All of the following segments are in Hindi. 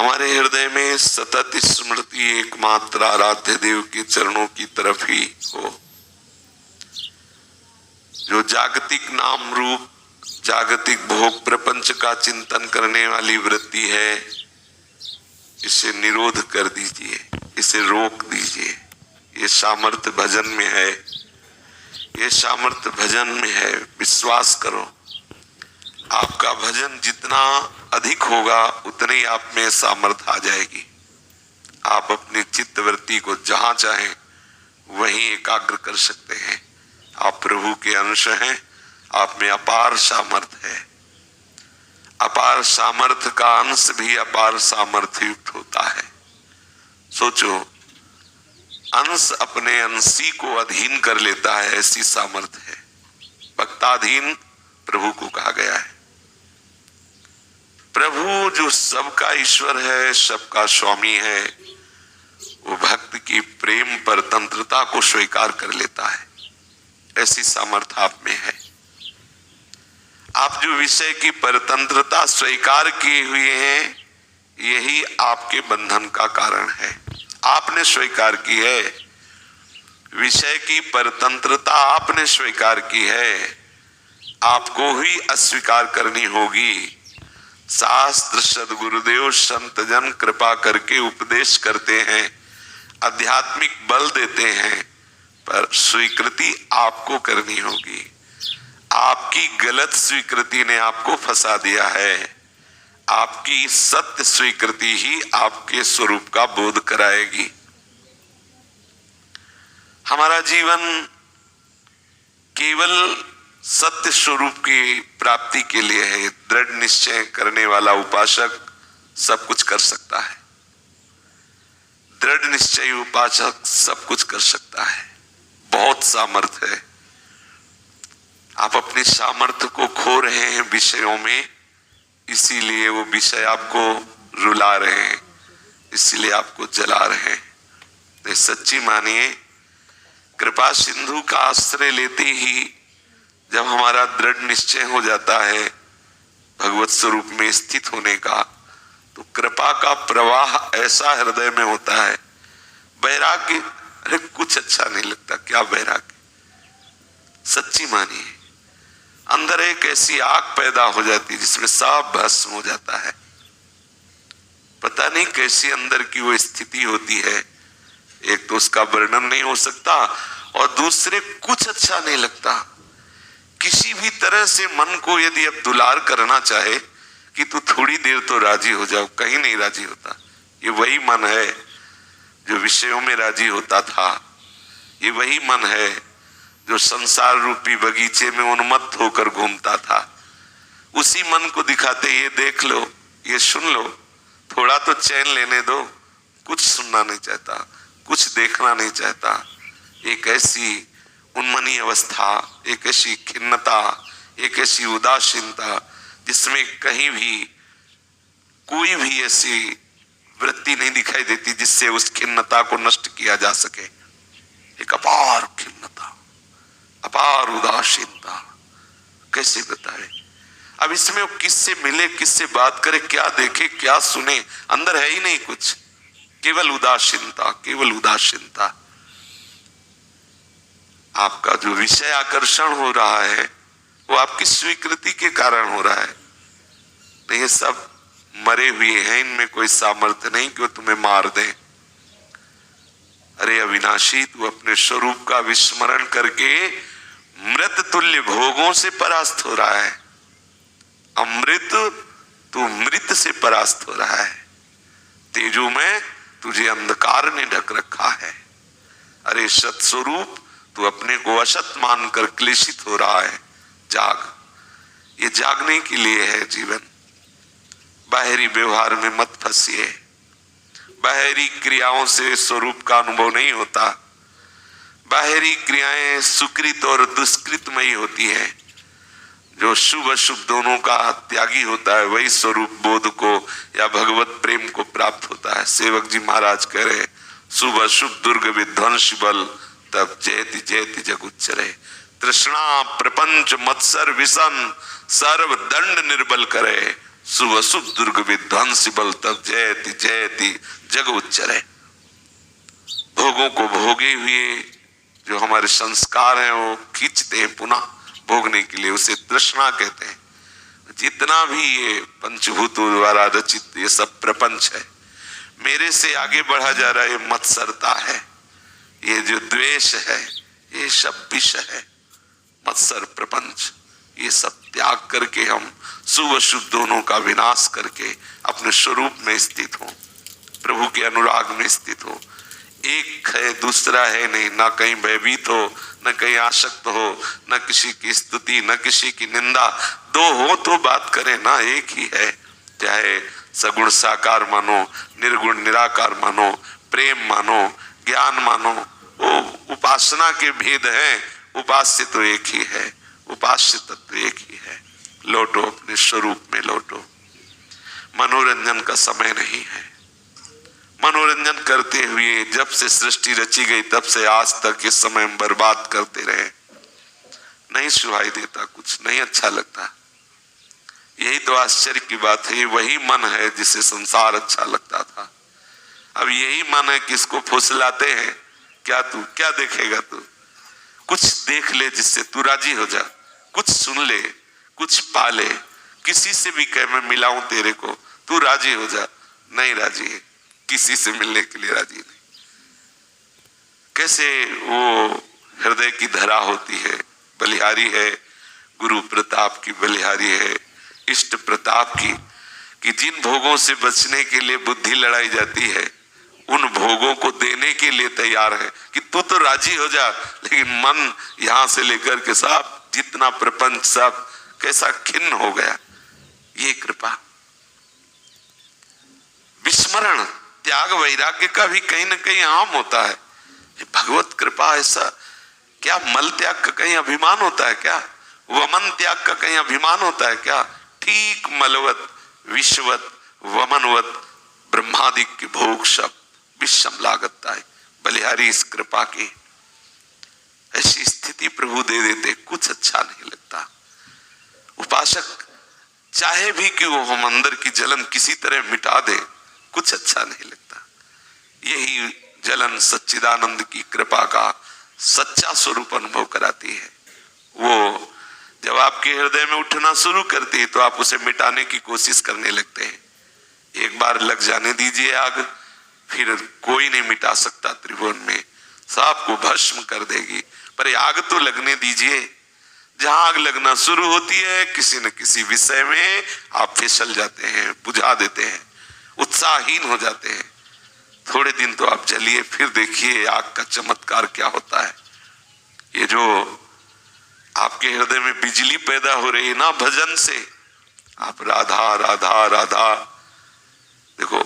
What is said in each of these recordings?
हमारे हृदय में सतत स्मृति एकमात्र आराध्य देव के चरणों की तरफ ही हो। जो जागतिक नाम रूप जागतिक भोग प्रपंच का चिंतन करने वाली वृत्ति है, इसे निरोध कर दीजिए, इसे रोक दीजिए। ये सामर्थ्य भजन में है, ये सामर्थ्य भजन में है। विश्वास करो, आपका भजन जितना अधिक होगा उतने ही आप में सामर्थ्य आ जाएगी। आप अपनी चित्तवृत्ति को जहां चाहें वहीं एकाग्र कर सकते हैं। आप प्रभु के अंश हैं, आप में अपार सामर्थ्य है। अपार सामर्थ्य का अंश भी अपार सामर्थ्य युक्त होता है। सोचो, अंश अपने अंशी को अधीन कर लेता है, ऐसी सामर्थ्य है। भक्ताधीन प्रभु को कहा गया है। प्रभु जो सबका ईश्वर है, सबका स्वामी है, वो भक्त की प्रेम परतंत्रता को स्वीकार कर लेता है। ऐसी सामर्थ्य आप में है। आप जो विषय की परतंत्रता स्वीकार किए हुए हैं, यही आपके बंधन का कारण है। आपने स्वीकार की है, विषय की परतंत्रता आपने स्वीकार की है, आपको ही अस्वीकार करनी होगी। शास्त्र सद्गुरुदेव संत जन कृपा करके उपदेश करते हैं, आध्यात्मिक बल देते हैं, पर स्वीकृति आपको करनी होगी। आपकी गलत स्वीकृति ने आपको फंसा दिया है। आपकी सत्य स्वीकृति ही आपके स्वरूप का बोध कराएगी। हमारा जीवन केवल सत्य स्वरूप की प्राप्ति के लिए है। दृढ़ निश्चय करने वाला उपासक सब कुछ कर सकता है। दृढ़ निश्चय उपासक सब कुछ कर सकता है। बहुत सामर्थ्य है। आप अपनी सामर्थ्य को खो रहे हैं विषयों में, इसीलिए वो विषय आपको रुला रहे हैं, इसीलिए आपको जला रहे हैं। सच्ची मानिए, कृपा सिंधु का आश्रय लेते ही जब हमारा दृढ़ निश्चय हो जाता है भगवत स्वरूप में स्थित होने का, तो कृपा का प्रवाह ऐसा हृदय में होता है। वैराग्य, अरे कुछ अच्छा नहीं लगता, क्या वैराग्य। सच्ची मानिए, अंदर एक ऐसी आग पैदा हो जाती है जिसमें सब भस्म हो जाता है। पता नहीं कैसी अंदर की वो स्थिति होती है। एक तो उसका वर्णन नहीं हो सकता, और दूसरे कुछ अच्छा नहीं लगता। किसी भी तरह से मन को यदि अब दुलार करना चाहे कि तू थोड़ी देर तो राजी हो जाओ, कहीं नहीं राजी होता। ये वही मन है जो विषयों में राजी होता था। ये वही मन है जो संसार रूपी बगीचे में उन्मत्त होकर घूमता था। उसी मन को दिखाते, ये देख लो, ये सुन लो, थोड़ा तो चैन लेने दो। कुछ सुनना नहीं चाहता, कुछ देखना नहीं चाहता। एक ऐसी उन्मनी अवस्था, एक ऐसी खिन्नता, एक ऐसी उदासीनता जिसमें कहीं भी कोई भी ऐसी वृत्ति नहीं दिखाई देती जिससे उस खिन्नता को नष्ट किया जा सके। एक अपार खिन्नता, अपार उदासीनता, कैसे बताए। अब इसमें किससे मिले, किससे बात करे, क्या देखे, क्या सुने, अंदर है ही नहीं कुछ, केवल उदासीनता, केवल उदासीनता। आपका जो विषय आकर्षण हो रहा है वो आपकी स्वीकृति के कारण हो रहा है। तो ये सब मरे हुए हैं, इनमें कोई सामर्थ्य नहीं कि वो तुम्हें मार दें। अरे अविनाशी, तू अपने स्वरूप का विस्मरण करके मृत तुल्य भोगों से परास्त हो रहा है। अमृत, तू मृत से परास्त हो रहा है। तेजो में तुझे अंधकार ने ढक रखा है। अरे सत्स्वरूप, तू अपने को असत मानकर क्लेशित हो रहा है। जाग, ये जागने के लिए है जीवन। बाहरी व्यवहार में मत फंसिए। बाहरी क्रियाओं से स्वरूप का अनुभव नहीं होता। बाहरी क्रियाएं सुकृत और दुष्कृतमयी होती है। जो शुभ अशुभ दोनों का त्यागी होता है वही स्वरूप बोध को या भगवत प्रेम को प्राप्त होता है। सेवक जी महाराज कह रहे, शुभ अशुभ दुर्ग विध्वंस बल, तब जयति जयति जग उच्चरे। तृष्णा प्रपंच मत्सर विषम सर्व दंड निर्बल करे। शुभ अशुभ दुर्ग विध्वंसी बल तब जयति जयति जग उच्चरे। भोगों को भोगे हुए जो हमारे संस्कार हैं वो खींचते हैं पुनः भोगने के लिए, उसे तृष्णा कहते हैं। जितना भी ये पंचभूतों द्वारा रचित ये सब प्रपंच है, मेरे से आगे बढ़ा जा रहा है, ये मत्सरता है, ये जो द्वेष है, ये सब विष है, मत्सर प्रपंच। ये सब त्याग करके हम शुभ अशुभ दोनों का विनाश करके अपने स्वरूप में स्थित हो, प्रभु के अनुराग में स्थित हो। एक है दूसरा है नहीं, ना कहीं भयभीत हो, न कहीं आसक्त हो, न किसी की स्तुति, न किसी की निंदा। दो हो तो बात करें ना, एक ही है। चाहे सगुण साकार मानो, निर्गुण निराकार मानो, प्रेम मानो, ज्ञान मानो, वो उपासना के भेद हैं। उपास्य तो एक ही है, उपास्य तत्व एक ही है। लौटो अपने स्वरूप में लौटो। मनोरंजन का समय नहीं है। मनोरंजन करते हुए जब से सृष्टि रची गई तब से आज तक इस समय हम बर्बाद करते रहे। नहीं सुहाई देता, कुछ नहीं अच्छा लगता। यही तो आश्चर्य की बात है। वही मन है जिसे संसार अच्छा लगता था। अब यही मन है कि इसको फुसलाते हैं। क्या तू क्या देखेगा? तू कुछ देख ले जिससे तू राजी हो जा, कुछ सुन ले, कुछ पा ले, किसी से भी कह मैं मिलाऊं तेरे को, तू राजी हो जा। नहीं राजी है, किसी से मिलने के लिए राजी नहीं। कैसे वो हृदय की धरा होती है, बलिहारी है, गुरु प्रताप की बलिहारी है, इष्ट प्रताप की, कि जिन भोगों से बचने के लिए बुद्धि लड़ाई जाती है उन भोगों को देने के लिए तैयार है कि तू तो राजी हो जा। लेकिन मन यहां से लेकर के सब जितना प्रपंच सब कैसा खिन्न हो गया। ये कृपा, विस्मरण, त्याग वैराग्य का भी कहीं ना कहीं आम होता है। भगवत कृपा ऐसा क्या? मल त्याग का कहीं अभिमान होता है क्या? वमन त्याग का कहीं अभिमान होता है क्या? ठीक मलवत विश्ववत वमनवत ब्रह्मादिक के भोग सब विषम लागता है। बलिहारी इस कृपा की ऐसी स्थिति प्रभु दे देते, कुछ अच्छा नहीं लगता। उपासक चाहे भी कि वो हम अंदर की जलन किसी तरह मिटा दे, कुछ अच्छा नहीं लगता। यही जलन सच्चिदानंद की कृपा का सच्चा स्वरूप अनुभव कराती है। वो जब आपके हृदय में उठना शुरू करती है तो आप उसे मिटाने की कोशिश करने लगते हैं। एक बार लग जाने दीजिए आग, फिर कोई नहीं मिटा सकता त्रिभुवन में, सबको भस्म कर देगी। पर आग तो लगने दीजिए। जहां आग लगना शुरू होती है किसी न किसी विषय में आप फिसल जाते हैं, बुझा देते हैं, उत्साहहीन हो जाते हैं। थोड़े दिन तो आप चलिए, फिर देखिए आग का चमत्कार क्या होता है। ये जो आपके हृदय में बिजली पैदा हो रही है ना भजन से, आप राधा राधा राधा, देखो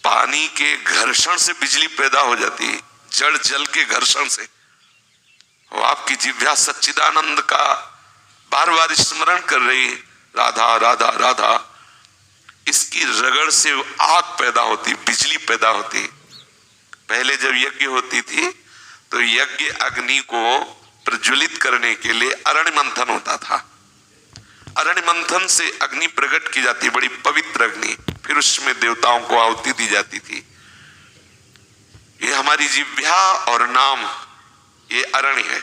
पानी के घर्षण से बिजली पैदा हो जाती है, जड़ जल के घर्षण से। वो आपकी जिह्वा सच्चिदानंद का बार बार स्मरण कर रही है, राधा राधा राधा। इसकी रगड़ से आग पैदा होती, बिजली पैदा होती। पहले जब यज्ञ होती थी तो यज्ञ अग्नि को प्रज्वलित करने के लिए अरण्य मंथन होता था। अरण्य मंथन से अग्नि प्रकट की जाती, बड़ी पवित्र अग्नि, फिर उसमें देवताओं को आहुति दी जाती थी। ये हमारी जिह्वा और नाम ये अरण्य है।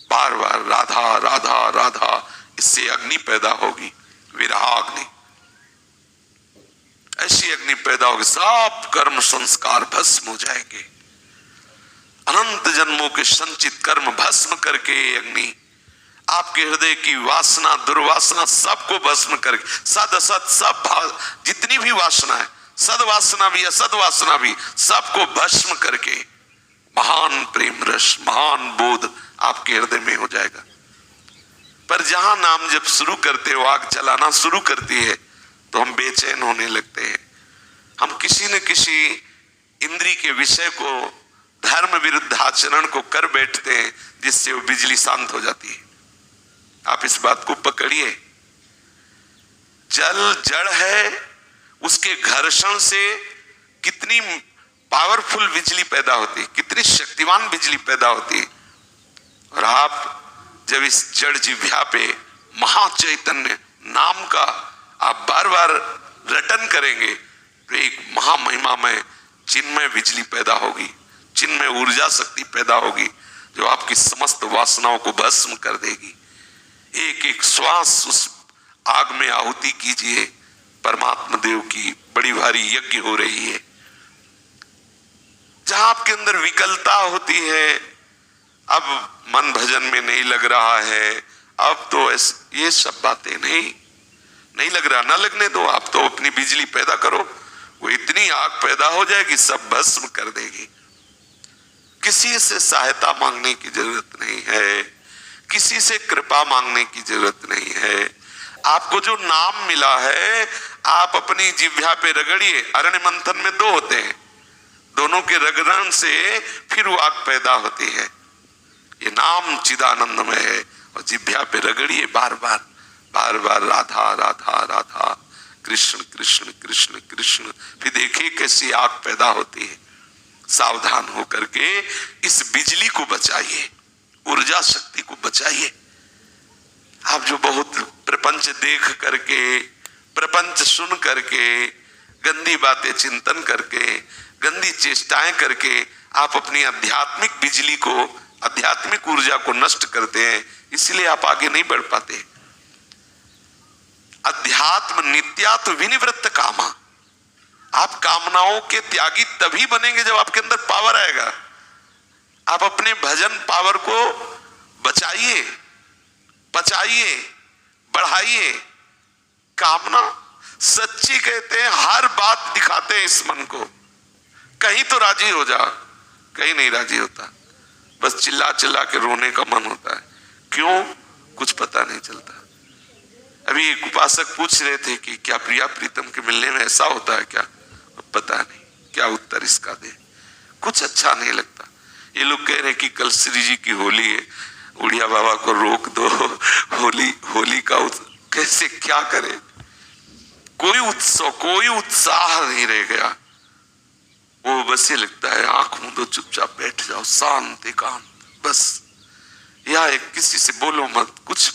बार बार राधा राधा राधा, इससे अग्नि पैदा होगी, विरहाग्नि। ऐसी अग्नि पैदा होगी, सब कर्म संस्कार भस्म हो जाएंगे। अनंत जन्मों के संचित कर्म भस्म करके अग्नि आपके हृदय की वासना दुर्वासना सबको भस्म करके, सद असत सब जितनी भी वासना है, सदवासना भी असदवासना भी, सबको भस्म करके महान प्रेम रस, महान बोध आपके हृदय में हो जाएगा। पर जहां नाम जब शुरू करते हो, आग जलाना शुरू करती है तो हम बेचैन होने लगते हैं। हम किसी न किसी इंद्री के विषय को, धर्म विरुद्ध आचरण को कर बैठते हैं, जिससे वो बिजली शांत हो जाती है। आप इस बात को पकड़िए। जल जड़ है, उसके घर्षण से कितनी पावरफुल बिजली पैदा होती है, कितनी शक्तिवान बिजली पैदा होती है। और आप जब इस जड़ जिह्वा पे महाचैतन्य नाम का आप बार बार रटन करेंगे तो एक महामहिमामय चिन्मय बिजली पैदा होगी, चिन्मय ऊर्जा शक्ति पैदा होगी जो आपकी समस्त वासनाओं को भस्म कर देगी। एक एक श्वास उस आग में आहुति कीजिए। परमात्मा देव की बड़ी भारी यज्ञ हो रही है। जहां आपके अंदर विकलता होती है, अब मन भजन में नहीं लग रहा है, अब तो ये सब बातें नहीं लग रहा, ना लगने दो। आप तो अपनी बिजली पैदा करो, वो इतनी आग पैदा हो जाएगी सब भस्म कर देगी। किसी से सहायता मांगने की जरूरत नहीं है, किसी से कृपा मांगने की जरूरत नहीं है। आपको जो नाम मिला है आप अपनी जिह्वा पे रगड़िए। अरण्य मंथन में दो होते हैं, दोनों के रगड़न से फिर वो आग पैदा होती है। ये नाम चिदानंदमय है और जिह्वा पे रगड़िए बार बार राधा राधा राधा, कृष्ण कृष्ण कृष्ण कृष्ण। फिर देखिए कैसी आग पैदा होती है। सावधान होकर के इस बिजली को बचाइए, ऊर्जा शक्ति को बचाइए। आप जो बहुत प्रपंच देख करके, प्रपंच सुन करके, गंदी बातें चिंतन करके, गंदी चेष्टाएं करके आप अपनी आध्यात्मिक बिजली को, आध्यात्मिक ऊर्जा को नष्ट करते हैं, इसलिए आप आगे नहीं बढ़ पाते। अध्यात्म नित्यात्म विनिवृत्त कामा। आप कामनाओं के त्यागी तभी बनेंगे जब आपके अंदर पावर आएगा। आप अपने भजन पावर को बचाइए, बचाइए, बढ़ाइए। कामना सच्ची कहते हैं, हर बात दिखाते हैं इस मन को। कहीं तो राजी हो जा, कहीं नहीं राजी होता, बस चिल्ला चिल्ला के रोने का मन होता है। क्यों? कुछ पता नहीं चलता। अभी एक उपासक पूछ रहे थे कि क्या प्रिया प्रीतम के मिलने में ऐसा होता है क्या? पता नहीं क्या उत्तर इसका दे, कुछ अच्छा नहीं लगता। ये लोग कह रहे कि कल श्री जी की होली है, उड़िया बाबा को रोक दो, होली का कैसे क्या करे? कोई उत्सव, कोई उत्साह नहीं रह गया। वो बस ये लगता है आंख मूंदो, चुपचाप बैठ जाओ, शांत एकांत, बस। या किसी से बोलो मत, कुछ